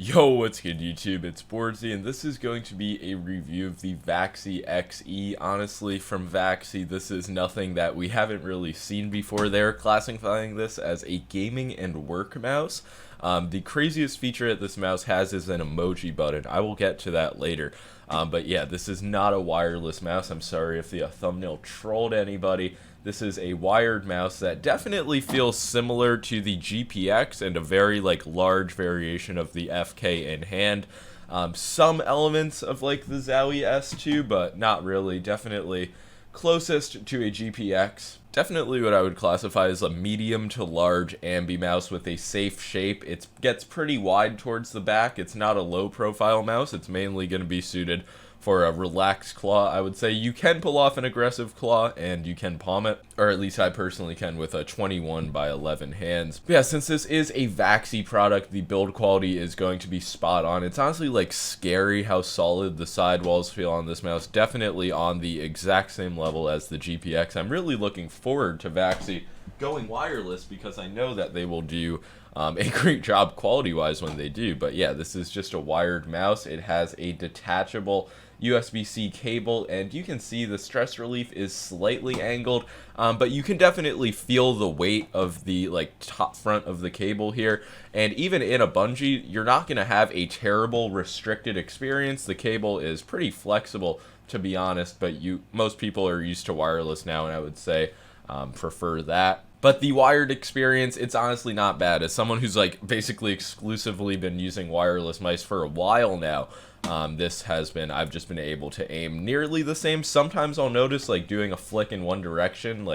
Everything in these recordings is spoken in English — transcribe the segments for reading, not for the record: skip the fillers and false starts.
Yo, what's good YouTube? It's boardzy, and this is going to be a review of the Vaxee XE. Honestly, from Vaxee, this is nothing that we haven't really seen before. They're classifying this as a gaming and work mouse. The craziest feature that this mouse has is an emoji button. I will get to that later. But yeah, this is not a wireless mouse. I'm sorry if the thumbnail trolled anybody. This is a wired mouse that definitely feels similar to the GPX and a very large variation of the FK in hand. Some elements of the Zowie S2, but not really. Definitely closest to a GPX. Definitely what I would classify as a medium to large ambi mouse with a safe shape. It gets pretty wide towards the back. It's not a low profile mouse. It's mainly going to be suited for a relaxed claw. I would say you can pull off an aggressive claw and you can palm it, or at least I personally can with a 21x11 hands. But yeah, since this is a Vaxee product, the build quality is going to be spot on. It's honestly scary how solid the sidewalls feel on this mouse. Definitely on the exact same level as the GPX. I'm really looking forward to Vaxee going wireless because I know that they will do a great job quality-wise when they do. But yeah, this is just a wired mouse. It has a detachable USB-C cable, and you can see the stress relief is slightly angled, but you can definitely feel the weight of the top front of the cable here. And even in a bungee, you're not going to have a terrible restricted experience. The cable is pretty flexible, to be honest, but most people are used to wireless now, and I would say prefer that. But the wired experience, it's honestly not bad. As someone who's basically exclusively been using wireless mice for a while now, I've just been able to aim nearly the same. Sometimes I'll notice doing a flick in one direction,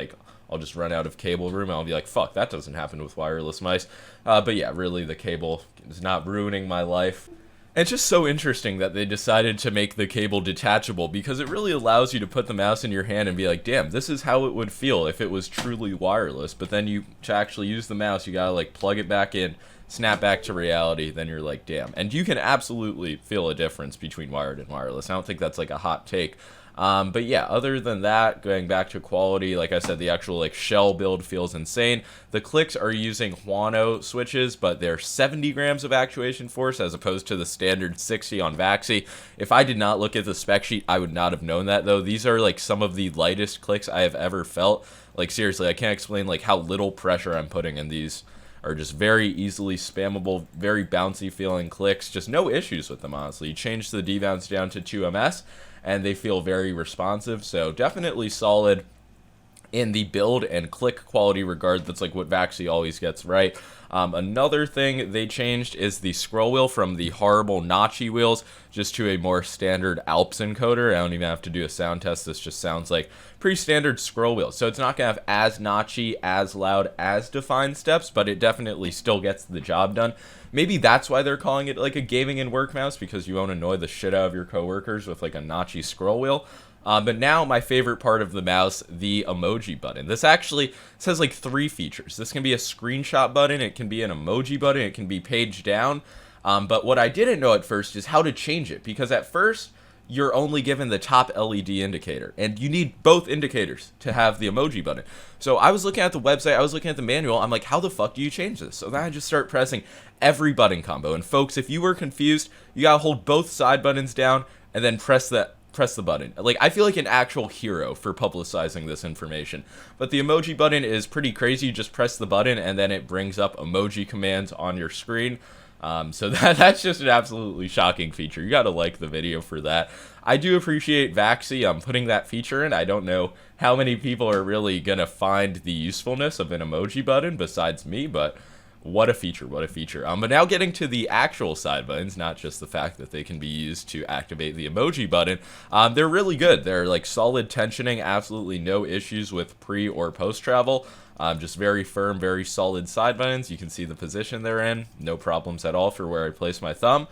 I'll just run out of cable room and I'll be like, fuck, that doesn't happen with wireless mice. But yeah, really the cable is not ruining my life. And it's just so interesting that they decided to make the cable detachable because it really allows you to put the mouse in your hand and be like, damn, this is how it would feel if it was truly wireless. But then to actually use the mouse, you gotta plug it back in, snap back to reality, then you're like, damn. And you can absolutely feel a difference between wired and wireless. I don't think that's a hot take. But yeah, other than that, going back to quality, like I said, the actual shell build feels insane. The clicks are using Huano switches, but they're 70 grams of actuation force as opposed to the standard 60 on Vaxee. If I did not look at the spec sheet, I would not have known that though. These are some of the lightest clicks I have ever felt. Seriously, I can't explain how little pressure I'm putting in these. Are just very easily spammable, very bouncy feeling clicks. Just no issues with them, honestly. You change the D-bounce down to 2ms, and they feel very responsive. So definitely solid in the build and click quality regard. That's what Vaxee always gets right. Another thing they changed is the scroll wheel from the horrible notchy wheels just to a more standard Alps encoder. I don't even have to do a sound test. This just sounds like pretty standard scroll wheel. So it's not going to have as notchy, as loud, as defined steps, but it definitely still gets the job done. Maybe that's why they're calling it a gaming and work mouse, because you won't annoy the shit out of your coworkers with a notchy scroll wheel. But now my favorite part of the mouse, the emoji button. This actually has 3 features. This can be a screenshot button, it can be an emoji button, it can be page down. But what I didn't know at first is how to change it, because at first you're only given the top LED indicator, and you need both indicators to have the emoji button. So I was looking at the website, I was looking at the manual, I'm like, how the fuck do you change this? So then I just start pressing every button combo. And folks, if you were confused, you gotta hold both side buttons down and then press the button. I feel like an actual hero for publicizing this information. But the emoji button is pretty crazy. You just press the button and then it brings up emoji commands on your screen. So that's just an absolutely shocking feature. You gotta like the video for that. I do appreciate Vaxee putting that feature in. I don't know how many people are really gonna find the usefulness of an emoji button besides me, but what a feature, what a feature. But now getting to the actual side buttons, not just the fact that they can be used to activate the emoji button, they're really good. They're solid tensioning, absolutely no issues with pre or post travel. Just very firm, very solid side buttons. You can see the position they're in, no problems at all for where I place my thumb.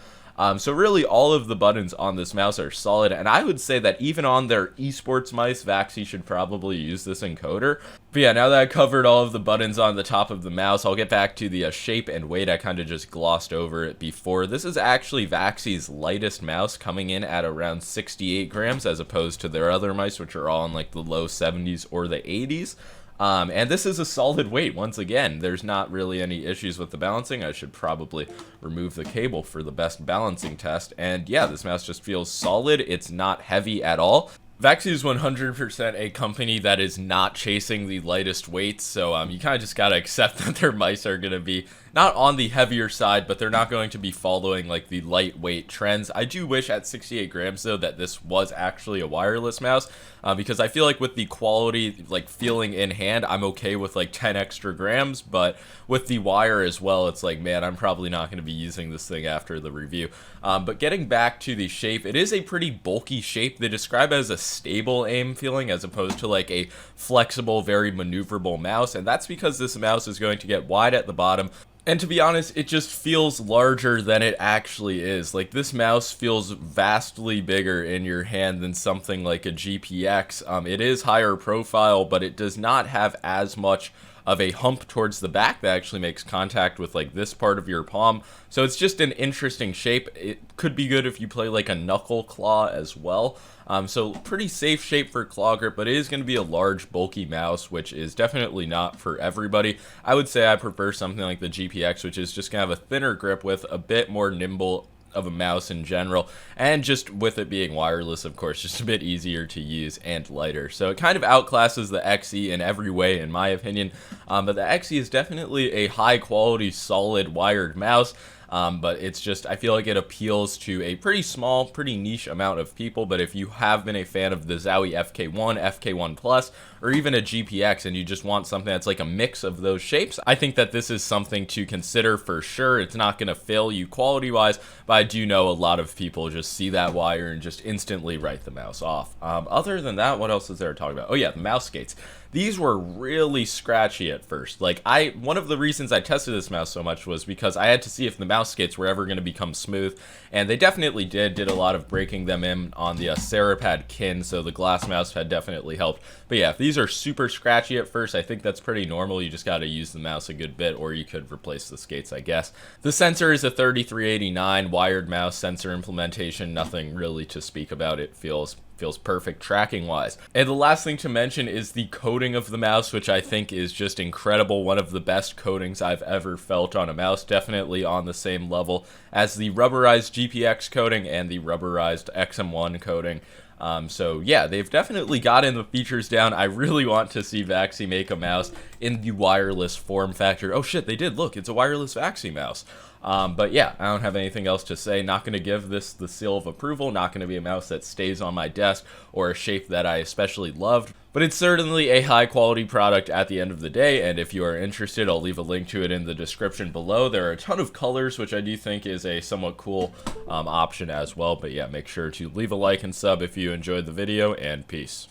So really all of the buttons on this mouse are solid, and I would say that even on their esports mice, Vaxee should probably use this encoder. But yeah, now that I covered all of the buttons on the top of the mouse, I'll get back to the shape and weight. I kind of just glossed over it before. This is actually Vaxee's lightest mouse, coming in at around 68 grams as opposed to their other mice, which are all in the low 70s or the 80s. And this is a solid weight. Once again, there's not really any issues with the balancing. I should probably remove the cable for the best balancing test. And yeah, this mouse just feels solid. It's not heavy at all. Vaxee is 100% a company that is not chasing the lightest weights, so you kind of just gotta accept that their mice are gonna be not on the heavier side, but they're not going to be following like the lightweight trends. I do wish at 68 grams though that this was actually a wireless mouse, because I feel like with the quality, like feeling in hand, I'm okay with like 10 extra grams, but with the wire as well, it's like, man, I'm probably not going to be using this thing after the review. But getting back to the shape, it is a pretty bulky shape. They describe it as a stable aim feeling as opposed to like a flexible, very maneuverable mouse, and that's because this mouse is going to get wide at the bottom. And to be honest, it just feels larger than it actually is. Like, this mouse feels vastly bigger in your hand than something like a GPX. It is higher profile, but it does not have as much of a hump towards the back that actually makes contact with like this part of your palm. So it's just an interesting shape. It could be good if you play like a knuckle claw as well. So pretty safe shape for claw grip, but it is going to be a large, bulky mouse, which is definitely not for everybody. I would say I prefer something like the GPX, which is just going to have a thinner grip with a bit more nimble of a mouse in general, and just with it being wireless, of course, just a bit easier to use and lighter. So it kind of outclasses the XE in every way, in my opinion. But the XE is definitely a high quality, solid wired mouse. But it's just, I feel like it appeals to a pretty small, pretty niche amount of people. But if you have been a fan of the Zowie FK1, FK1 Plus, or even a GPX, and you just want something that's like a mix of those shapes, I think that this is something to consider for sure. It's not going to fail you quality-wise, but I do know a lot of people just see that wire and just instantly write the mouse off. Other than that, what else is there to talk about? Oh yeah, the mouse skates. These were really scratchy at first. Like, one of the reasons I tested this mouse so much was because I had to see if the mouse skates were ever going to become smooth, and they definitely did a lot of breaking them in on the Serapad Kin, so the glass mouse pad definitely helped. But yeah, if these are super scratchy at first, I think that's pretty normal. You just got to use the mouse a good bit, or you could replace the skates, I guess. The sensor is a 3389 wired mouse sensor implementation. Nothing really to speak about. It feels perfect tracking wise. And the last thing to mention is the coating of the mouse, which I think is just incredible. One of the best coatings I've ever felt on a mouse, definitely on the same level as the rubberized GPX coating and the rubberized XM1 coating. So yeah, they've definitely gotten the features down. I really want to see Vaxee make a mouse in the wireless form factor. Oh shit, they did. Look, it's a wireless Vaxee mouse. But yeah, I don't have anything else to say. Not going to give this the seal of approval. Not going to be a mouse that stays on my desk or a shape that I especially loved. But it's certainly a high quality product at the end of the day, and if you are interested, I'll leave a link to it in the description below. There are a ton of colors, which I do think is a somewhat cool option as well. But yeah, make sure to leave a like and sub if you enjoyed the video, and peace.